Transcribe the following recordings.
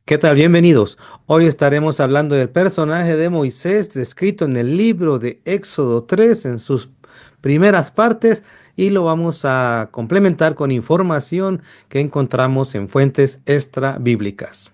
¿Qué tal? Bienvenidos. Hoy estaremos hablando del personaje de Moisés descrito en el libro de Éxodo 3 en sus primeras partes y lo vamos a complementar con información que encontramos en fuentes extra bíblicas.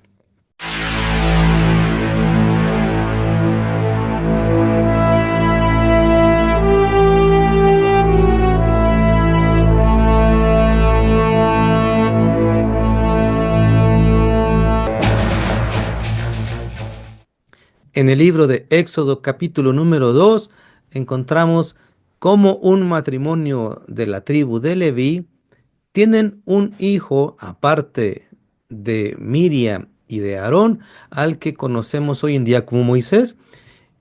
En el libro de Éxodo capítulo número 2 encontramos cómo un matrimonio de la tribu de Leví tienen un hijo aparte de Miriam y de Aarón, al que conocemos hoy en día como Moisés,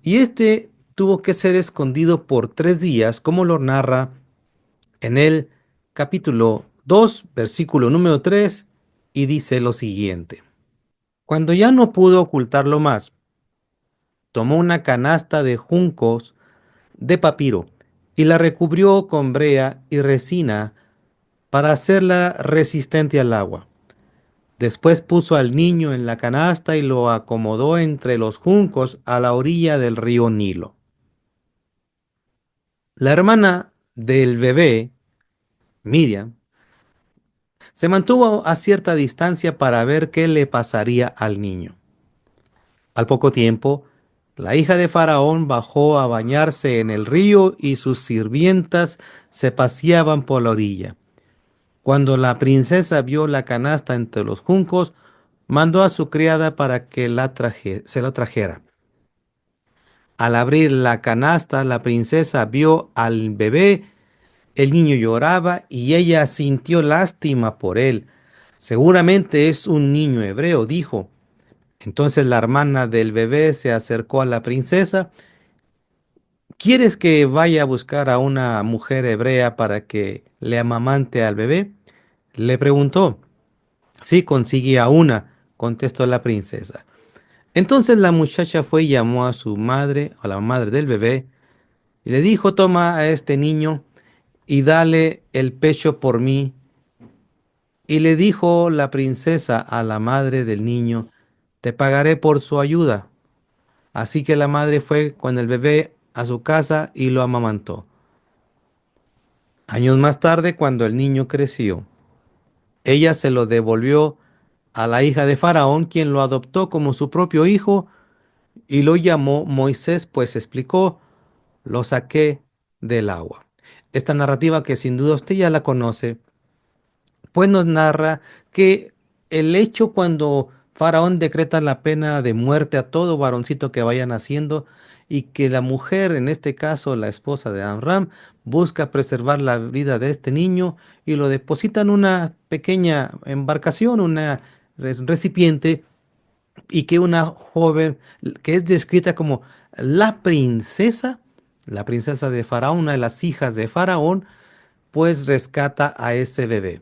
y este tuvo que ser escondido por 3 días, como lo narra en el capítulo 2, versículo número 3, y dice lo siguiente. Cuando ya no pudo ocultarlo más, tomó una canasta de juncos de papiro y la recubrió con brea y resina para hacerla resistente al agua. Después puso al niño en la canasta y lo acomodó entre los juncos a la orilla del río Nilo. La hermana del bebé, Miriam, se mantuvo a cierta distancia para ver qué le pasaría al niño. Al poco tiempo, la hija de Faraón bajó a bañarse en el río y sus sirvientas se paseaban por la orilla. Cuando la princesa vio la canasta entre los juncos, mandó a su criada para que se la trajera. Al abrir la canasta, la princesa vio al bebé. El niño lloraba y ella sintió lástima por él. Seguramente es un niño hebreo, dijo. Entonces la hermana del bebé se acercó a la princesa. ¿Quieres que vaya a buscar a una mujer hebrea para que le amamante al bebé? Le preguntó. Sí, consigue a una, contestó la princesa. Entonces la muchacha fue y llamó a su madre, a la madre del bebé, y le dijo, toma a este niño y dale el pecho por mí. Y le dijo la princesa a la madre del niño, te pagaré por su ayuda. Así que la madre fue con el bebé a su casa y lo amamantó. Años más tarde, cuando el niño creció, ella se lo devolvió a la hija de Faraón, quien lo adoptó como su propio hijo y lo llamó Moisés, pues explicó, lo saqué del agua. Esta narrativa que sin duda usted ya la conoce, pues nos narra que el hecho cuando Faraón decreta la pena de muerte a todo varoncito que vaya naciendo y que la mujer, en este caso la esposa de Amram, busca preservar la vida de este niño y lo deposita en una pequeña embarcación, una recipiente, y que una joven que es descrita como la princesa de Faraón, una de las hijas de Faraón, pues rescata a ese bebé.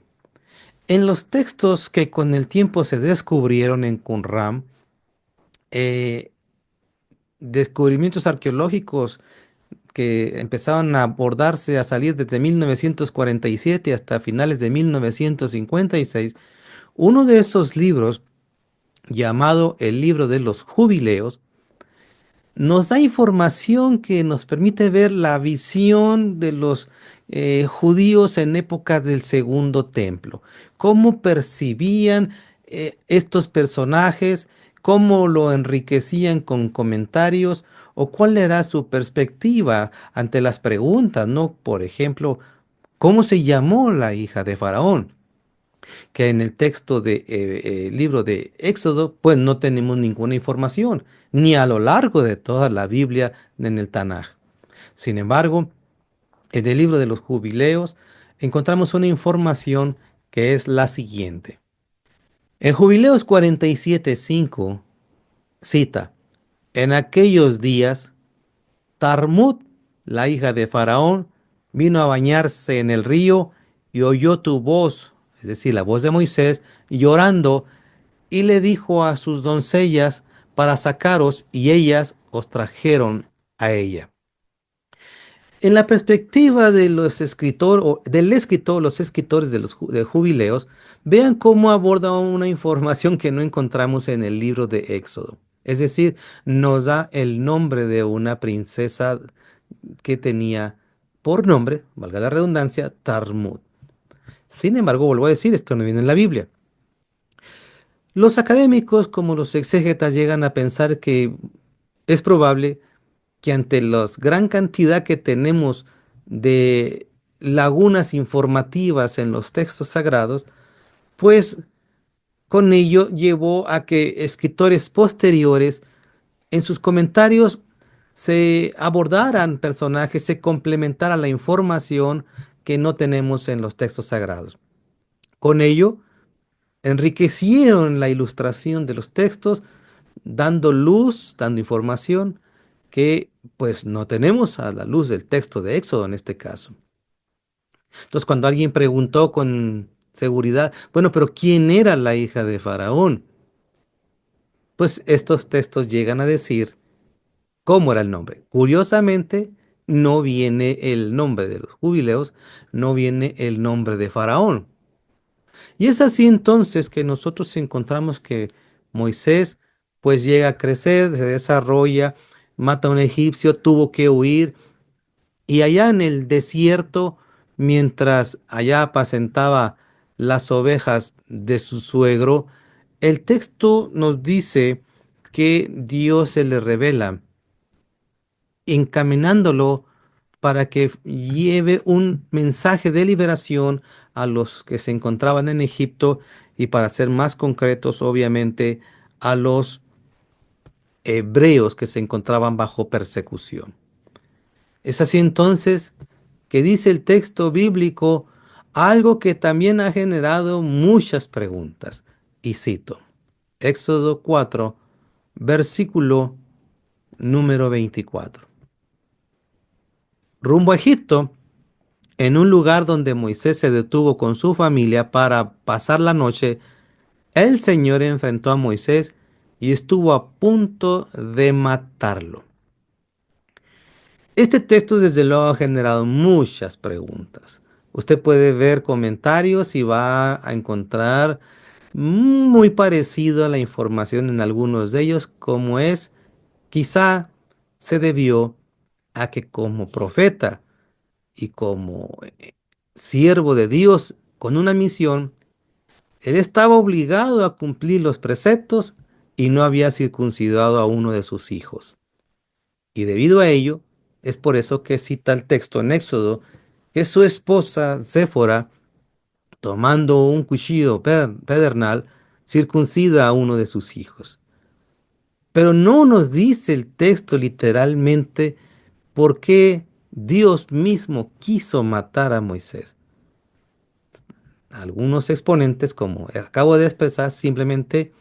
En los textos que con el tiempo se descubrieron en Qumran, eh, descubrimientos arqueológicos que empezaban a abordarse a salir desde 1947 hasta finales de 1956, uno de esos libros, llamado el libro de los jubileos, nos da información que nos permite ver la visión de los judíos en época del Segundo Templo, cómo percibían estos personajes, cómo lo enriquecían con comentarios o cuál era su perspectiva ante las preguntas, ¿no? Por ejemplo, ¿cómo se llamó la hija de Faraón? Que en el texto del libro de Éxodo, pues no tenemos ninguna información, ni a lo largo de toda la Biblia en el Tanaj. Sin embargo, en el libro de los jubileos encontramos una información que es la siguiente. En Jubileos 47:5 cita, en aquellos días, Tarmut, la hija de Faraón, vino a bañarse en el río y oyó tu voz, es decir, la voz de Moisés, llorando, y le dijo a sus doncellas para sacaros, y ellas os trajeron a ella. En la perspectiva de los escritores, o del escritor, los escritores de los de jubileos, vean cómo aborda una información que no encontramos en el libro de Éxodo. Es decir, nos da el nombre de una princesa que tenía por nombre, valga la redundancia, Tarmud. Sin embargo, vuelvo a decir, esto no viene en la Biblia. Los académicos, como los exégetas, llegan a pensar que es probable que ante la gran cantidad que tenemos de lagunas informativas en los textos sagrados, pues con ello llevó a que escritores posteriores en sus comentarios se abordaran personajes, se complementara la información que no tenemos en los textos sagrados. Con ello, enriquecieron la ilustración de los textos, dando luz, dando información que pues no tenemos a la luz del texto de Éxodo en este caso. Entonces, cuando alguien preguntó con seguridad, bueno, pero ¿quién era la hija de Faraón? Pues estos textos llegan a decir cómo era el nombre. Curiosamente, no viene el nombre de los jubileos, no viene el nombre de Faraón. Y es así entonces que nosotros encontramos que Moisés pues llega a crecer, se desarrolla, mata a un egipcio, tuvo que huir y allá en el desierto, mientras allá apacentaba las ovejas de su suegro, el texto nos dice que Dios se le revela encaminándolo para que lleve un mensaje de liberación a los que se encontraban en Egipto y para ser más concretos, obviamente, a los hebreos que se encontraban bajo persecución. Es así entonces que dice el texto bíblico algo que también ha generado muchas preguntas. Y cito, Éxodo 4, versículo número 24. Rumbo a Egipto, en un lugar donde Moisés se detuvo con su familia para pasar la noche, el Señor enfrentó a Moisés y estuvo a punto de matarlo. Este texto desde luego ha generado muchas preguntas. Usted puede ver comentarios y va a encontrar muy parecido a la información en algunos de ellos, como es, quizá se debió a que como profeta y como siervo de Dios con una misión, él estaba obligado a cumplir los preceptos y no había circuncidado a uno de sus hijos. Y debido a ello, es por eso que cita el texto en Éxodo que su esposa Séfora, tomando un cuchillo pedernal, circuncida a uno de sus hijos. Pero no nos dice el texto literalmente por qué Dios mismo quiso matar a Moisés. Algunos exponentes, como acabo de expresar, simplemente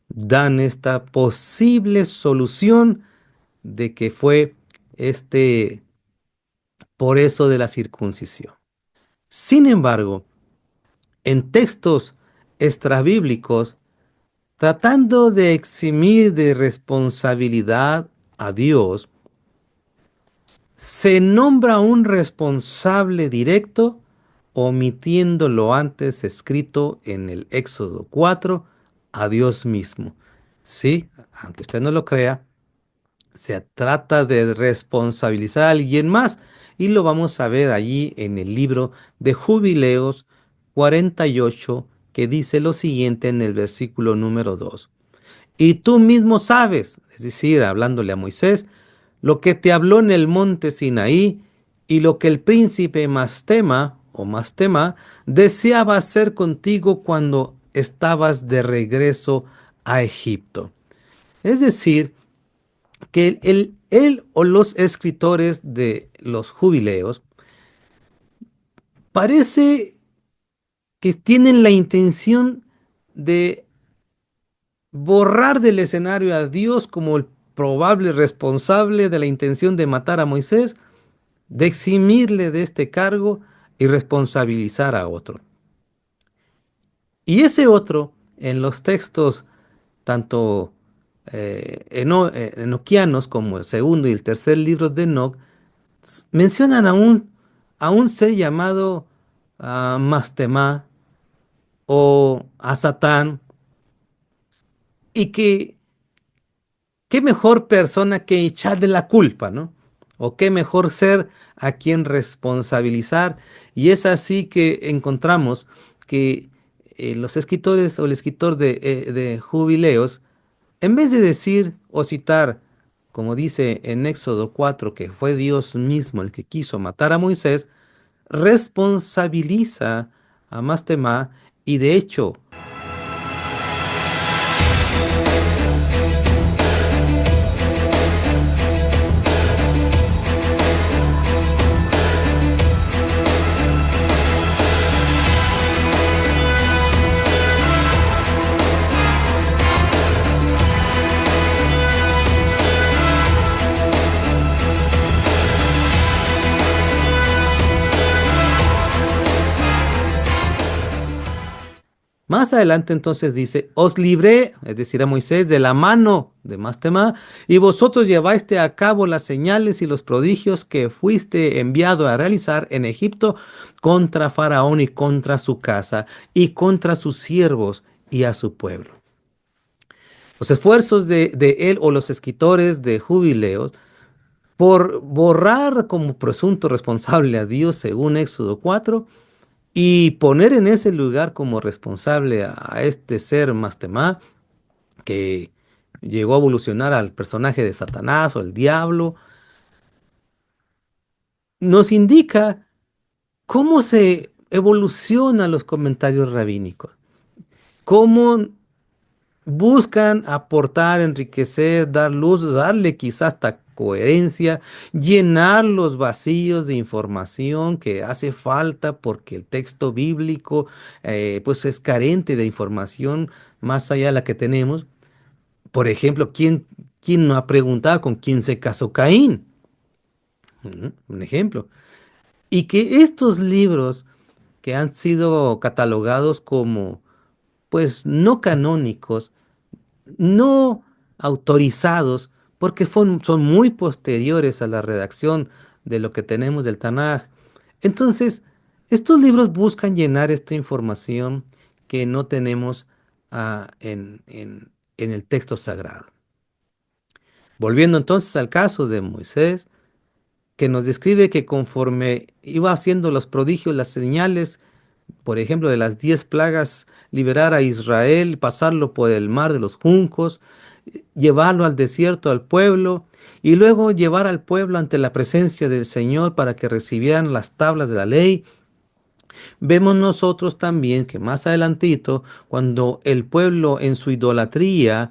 dan esta posible solución de que fue este por eso de la circuncisión. Sin embargo, en textos extrabíblicos, tratando de eximir de responsabilidad a Dios, se nombra un responsable directo omitiendo lo antes escrito en el Éxodo 4 a Dios mismo. Sí, aunque usted no lo crea, se trata de responsabilizar a alguien más y lo vamos a ver allí en el libro de Jubileos 48 que dice lo siguiente en el versículo número 2. Y tú mismo sabes, es decir, hablándole a Moisés, lo que te habló en el monte Sinaí y lo que el príncipe Mastema o Mastema deseaba hacer contigo cuando estabas de regreso a Egipto. Es decir, que él o los escritores de los jubileos parece que tienen la intención de borrar del escenario a Dios como el probable responsable de la intención de matar a Moisés, de eximirle de este cargo y responsabilizar a otro. Y ese otro, en los textos tanto enoquianos como el segundo y el tercer libro de Enoc, Mencionan a un ser llamado Mastema o a Satán, y que qué mejor persona que echarle la culpa, ¿no? O qué mejor ser a quien responsabilizar. Y es así que encontramos que los escritores o el escritor de Jubileos, en vez de decir o citar, como dice en Éxodo 4, que fue Dios mismo el que quiso matar a Moisés, responsabiliza a Mastema y de hecho, más adelante entonces dice, os libré, es decir, a Moisés, de la mano de Mastema, y vosotros llevaste a cabo las señales y los prodigios que fuiste enviado a realizar en Egipto contra Faraón y contra su casa y contra sus siervos y a su pueblo. Los esfuerzos de él o los escritores de Jubileos por borrar como presunto responsable a Dios según Éxodo 4 y poner en ese lugar como responsable a este ser Mastema que llegó a evolucionar al personaje de Satanás o el diablo, nos indica cómo se evolucionan los comentarios rabínicos, cómo buscan aportar, enriquecer, dar luz, darle quizás hasta coherencia, llenar los vacíos de información que hace falta porque el texto bíblico pues es carente de información más allá de la que tenemos. Por ejemplo, ¿quién no ha preguntado con quién se casó Caín? Un ejemplo. Y que estos libros que han sido catalogados como pues no canónicos, no autorizados, porque son muy posteriores a la redacción de lo que tenemos del Tanaj. Entonces, estos libros buscan llenar esta información que no tenemos en el texto sagrado. Volviendo entonces al caso de Moisés, que nos describe que conforme iba haciendo los prodigios, las señales, por ejemplo, de las 10 plagas, liberar a Israel, pasarlo por el mar de los juncos, llevarlo al desierto al pueblo y luego llevar al pueblo ante la presencia del Señor para que recibieran las tablas de la ley. Vemos nosotros también que más adelantito, cuando el pueblo en su idolatría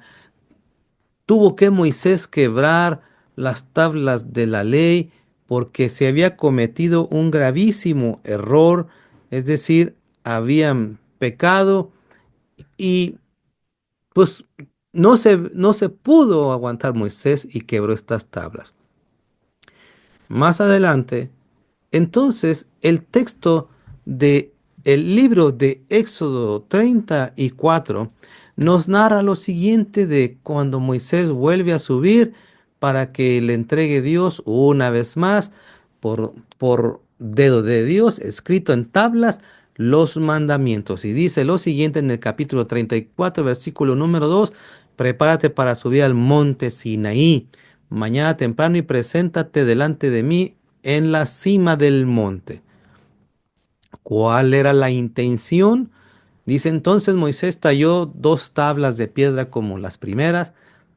tuvo que Moisés quebrar las tablas de la ley porque se había cometido un gravísimo error, es decir, habían pecado y pues no se pudo aguantar Moisés y quebró estas tablas. Más adelante, entonces el texto de el libro de Éxodo 34 nos narra lo siguiente de cuando Moisés vuelve a subir para que le entregue Dios una vez más por dedo de Dios escrito en tablas los mandamientos. Y dice lo siguiente en el capítulo 34, versículo número 2: prepárate para subir al monte Sinaí mañana temprano y preséntate delante de mí en la cima del monte. ¿Cuál era la intención? Dice entonces Moisés talló 2 tablas de piedra como las primeras.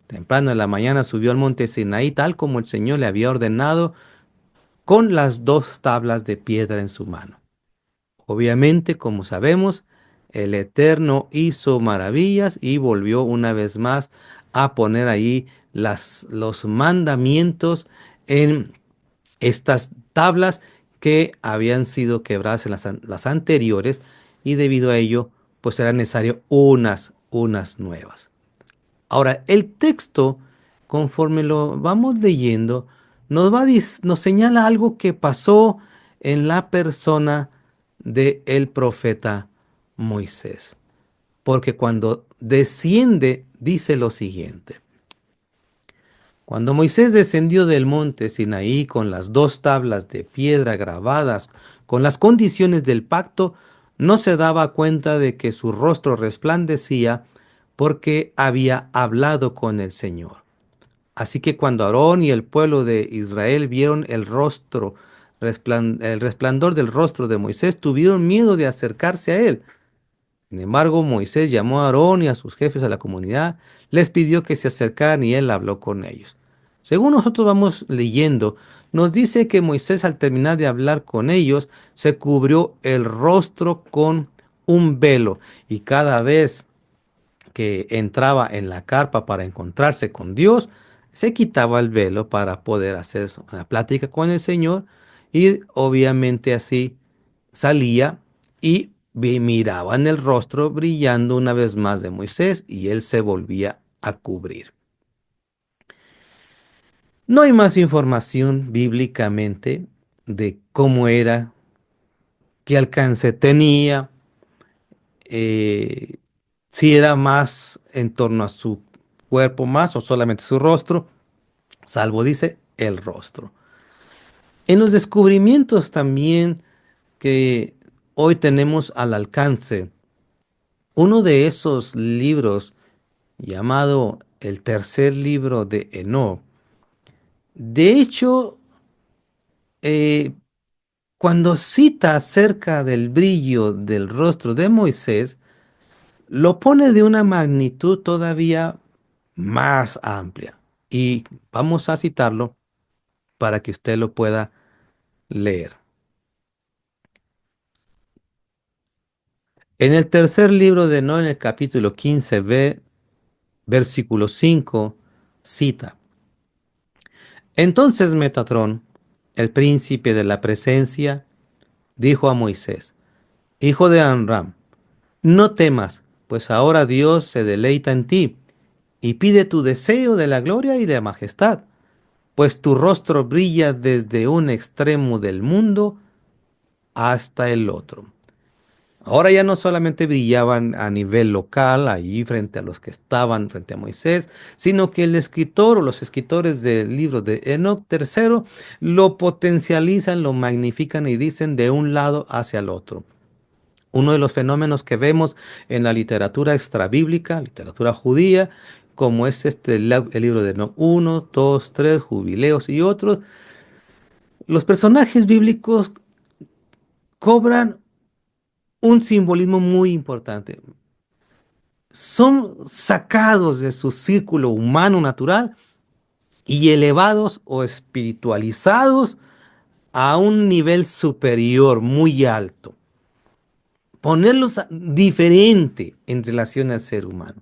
Temprano en la mañana subió al monte Sinaí tal como el Señor le había ordenado, con las 2 tablas de piedra en su mano. Obviamente, como sabemos, el Eterno hizo maravillas y volvió una vez más a poner ahí los mandamientos en estas tablas que habían sido quebradas en las anteriores, y debido a ello pues era necesario unas nuevas. Ahora, el texto, conforme lo vamos leyendo, nos señala algo que pasó en la persona del profeta Moisés. Porque cuando desciende, dice lo siguiente. Cuando Moisés descendió del monte Sinaí con las dos tablas de piedra grabadas con las condiciones del pacto, no se daba cuenta de que su rostro resplandecía porque había hablado con el Señor. Así que cuando Aarón y el pueblo de Israel vieron el resplandor del rostro de Moisés, tuvieron miedo de acercarse a él. Sin embargo, Moisés llamó a Aarón y a sus jefes a la comunidad, les pidió que se acercaran y él habló con ellos. Según nosotros vamos leyendo, nos dice que Moisés al terminar de hablar con ellos, se cubrió el rostro con un velo y cada vez que entraba en la carpa para encontrarse con Dios, se quitaba el velo para poder hacer una plática con el Señor y obviamente así salía y miraba en el rostro brillando una vez más de Moisés y él se volvía a cubrir. No hay más información bíblicamente de cómo era, qué alcance tenía, eh, si era más en torno a su cuerpo más o solamente su rostro, salvo dice el rostro. En los descubrimientos también que hoy tenemos al alcance, uno de esos libros llamado el tercer libro de Enoc, de hecho, eh, cuando cita acerca del brillo del rostro de Moisés, lo pone de una magnitud todavía más amplia. Y vamos a citarlo para que usted lo pueda leer. En el tercer libro de Enoc, en el capítulo 15b, versículo 5, cita: Entonces Metatrón, el príncipe de la presencia, dijo a Moisés, hijo de Amram, no temas, pues ahora Dios se deleita en ti y pide tu deseo de la gloria y de la majestad, pues tu rostro brilla desde un extremo del mundo hasta el otro. Ahora ya no solamente brillaban a nivel local, ahí frente a los que estaban frente a Moisés, sino que el escritor o los escritores del libro de Enoc tercero lo potencializan, lo magnifican y dicen de un lado hacia el otro. Uno de los fenómenos que vemos en la literatura extrabíblica, literatura judía, como es el libro de Enoc 1, 2, 3, Jubileos y otros, los personajes bíblicos cobran un simbolismo muy importante. Son sacados de su círculo humano natural y elevados o espiritualizados a un nivel superior, muy alto. Ponerlos diferente en relación al ser humano.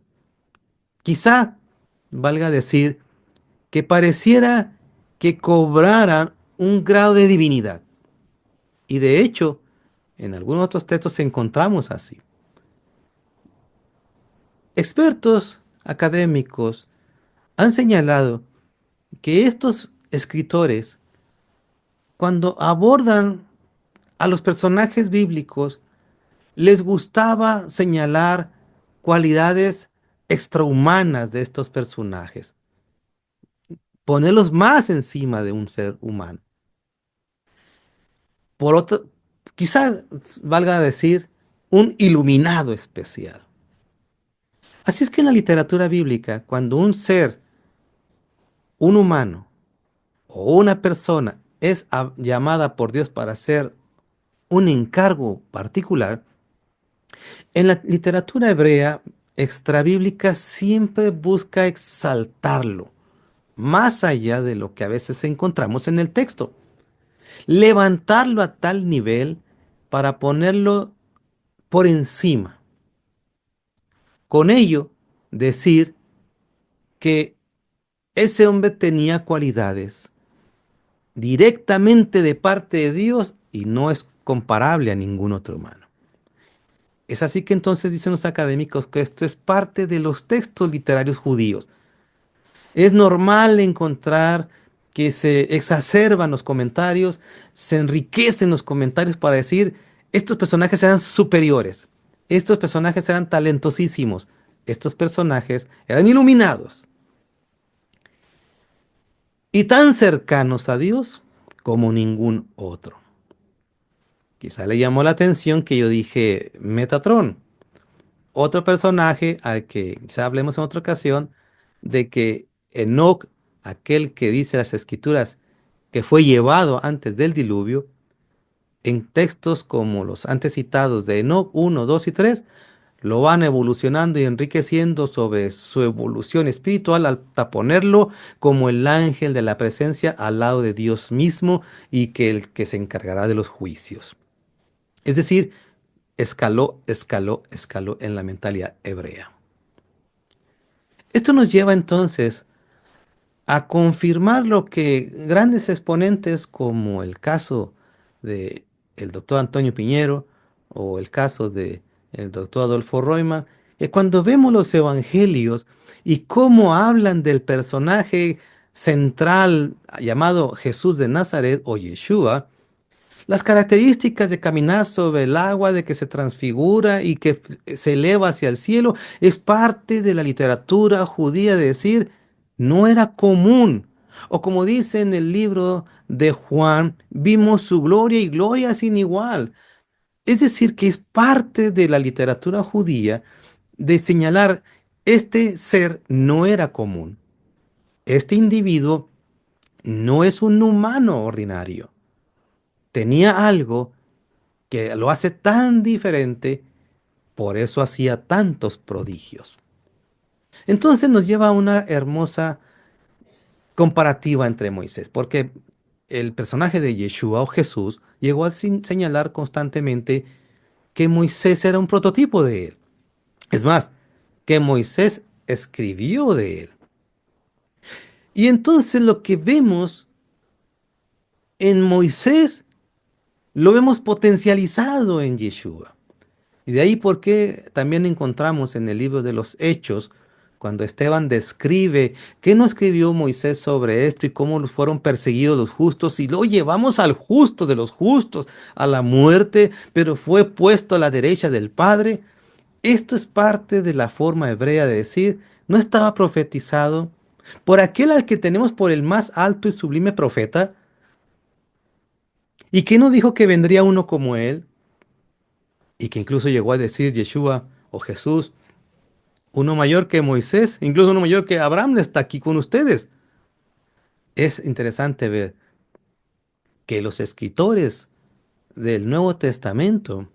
Quizá valga decir que pareciera que cobraran un grado de divinidad. Y de hecho, en algunos otros textos encontramos así. Expertos académicos han señalado que estos escritores, cuando abordan a los personajes bíblicos, les gustaba señalar cualidades extrahumanas de estos personajes, ponerlos más encima de un ser humano. Por otro, quizás valga decir, un iluminado especial. Así es que en la literatura bíblica, cuando un ser, un humano o una persona es llamada por Dios para hacer un encargo particular, en la literatura hebrea extrabíblica siempre busca exaltarlo, más allá de lo que a veces encontramos en el texto. Levantarlo a tal nivel para ponerlo por encima. Con ello, decir que ese hombre tenía cualidades directamente de parte de Dios y no es comparable a ningún otro humano. Es así que entonces dicen los académicos que esto es parte de los textos literarios judíos. Es normal encontrar que se exacerban los comentarios, se enriquecen los comentarios para decir, estos personajes eran superiores, estos personajes eran talentosísimos, estos personajes eran iluminados. y tan cercanos a Dios como ningún otro. Quizá le llamó la atención que yo dije Metatron, otro personaje al que quizá hablemos en otra ocasión, de que Enoc, aquel que dice las escrituras que fue llevado antes del diluvio, en textos como los antes citados de Enoc 1, 2 y 3, lo van evolucionando y enriqueciendo sobre su evolución espiritual hasta ponerlo como el ángel de la presencia al lado de Dios mismo y que el que se encargará de los juicios. Es decir, escaló, escaló, escaló en la mentalidad hebrea. Esto nos lleva entonces a confirmar lo que grandes exponentes como el caso de el doctor Antonio Piñero o el caso de el doctor Adolfo Royman, que cuando vemos los evangelios y cómo hablan del personaje central llamado Jesús de Nazaret o Yeshua, las características de caminar sobre el agua, de que se transfigura y que se eleva hacia el cielo, es parte de la literatura judía de decir, no era común. O como dice en el libro de Juan, vimos su gloria y gloria sin igual. Es decir, que es parte de la literatura judía de señalar, este ser no era común. Este individuo no es un humano ordinario. Tenía algo que lo hace tan diferente, por eso hacía tantos prodigios. Entonces nos lleva a una hermosa comparativa entre Moisés, porque el personaje de Yeshua o Jesús llegó a señalar constantemente que Moisés era un prototipo de él. Es más, que Moisés escribió de él. Y entonces lo que vemos en Moisés lo vemos potencializado en Yeshua. Y de ahí por qué también encontramos en el libro de los Hechos, cuando Esteban describe qué no escribió Moisés sobre esto y cómo fueron perseguidos los justos, y lo llevamos al justo de los justos, a la muerte, pero fue puesto a la derecha del Padre. Esto es parte de la forma hebrea de decir, no estaba profetizado por aquel al que tenemos por el más alto y sublime profeta, y que no dijo que vendría uno como él, y que incluso llegó a decir Yeshua o Jesús, uno mayor que Moisés, incluso uno mayor que Abraham está aquí con ustedes. Es interesante ver que los escritores del Nuevo Testamento,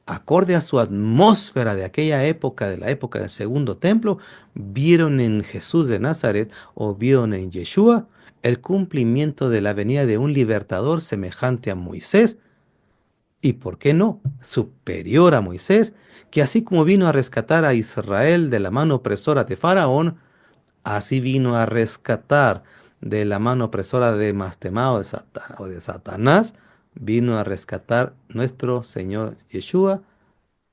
acorde a su atmósfera de aquella época, de la época del Segundo Templo, vieron en Jesús de Nazaret o vieron en Yeshua el cumplimiento de la venida de un libertador semejante a Moisés y, ¿por qué no?, superior a Moisés, que así como vino a rescatar a Israel de la mano opresora de Faraón, así vino a rescatar de la mano opresora de Mastemá o de Satanás, vino a rescatar nuestro Señor Yeshua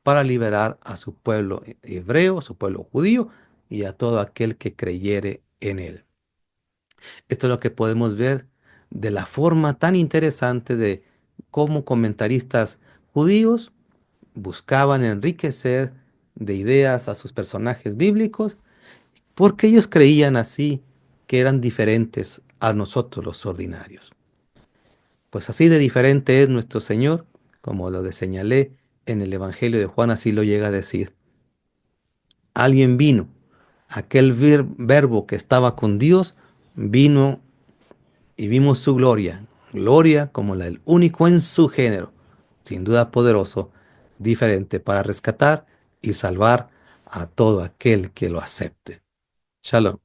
para liberar a su pueblo hebreo, a su pueblo judío y a todo aquel que creyere en él. Esto es lo que podemos ver de la forma tan interesante de cómo comentaristas judíos buscaban enriquecer de ideas a sus personajes bíblicos porque ellos creían así que eran diferentes a nosotros los ordinarios. Pues así de diferente es nuestro Señor, como lo señalé en el Evangelio de Juan, así lo llega a decir. Alguien vino, aquel verbo que estaba con Dios, vino y vimos su gloria, gloria como la del único en su género, sin duda poderoso, diferente para rescatar y salvar a todo aquel que lo acepte. Shalom.